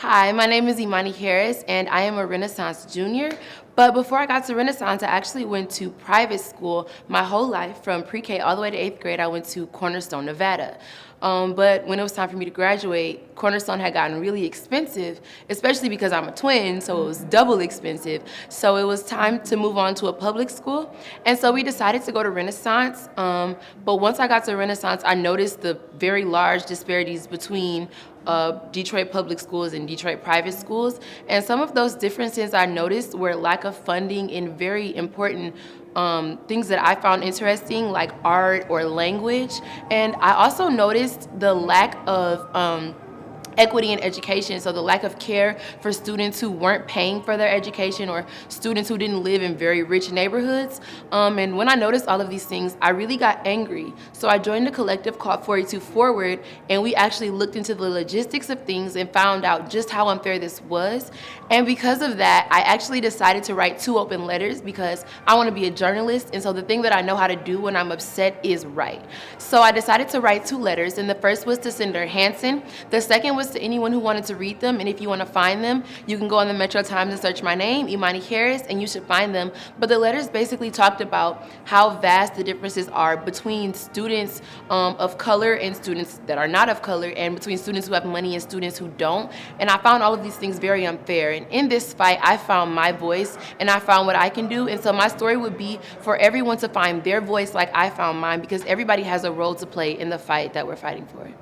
Hi, my name is Imani Harris, and I am a Renaissance junior. But before I got to Renaissance, I actually went to private school my whole life. From pre-K all the way to 8th grade, I went to Cornerstone, Nevada. But when it was time for me to graduate, Cornerstone had gotten really expensive, especially because I'm a twin, so it was double expensive. So it was time to move on to a public school. And so we decided to go to Renaissance. But once I got to Renaissance, I noticed the very large disparities between Detroit public schools and Detroit private schools. And some of those differences I noticed were lack of funding in very important things that I found interesting, like art or language. And I also noticed the lack of equity in education, so the lack of care for students who weren't paying for their education or students who didn't live in very rich neighborhoods. And when I noticed all of these things, I really got angry. So I joined a collective called 42 Forward, and we actually looked into the logistics of things and found out just how unfair this was. And because of that, I actually decided to write 2 open letters because I want to be a journalist, and so the thing that I know how to do when I'm upset is write. So I decided to write 2 letters, and the first was to Senator Hansen. The second was to anyone who wanted to read them, and if you want to find them, you can go on the Metro Times and search my name, Imani Harris, and you should find them. But the letters basically talked about how vast the differences are between students of color and students that are not of color, and between students who have money and students who don't. And I found all of these things very unfair. And in this fight, I found my voice, and I found what I can do. And so my story would be for everyone to find their voice like I found mine, because everybody has a role to play in the fight that we're fighting for.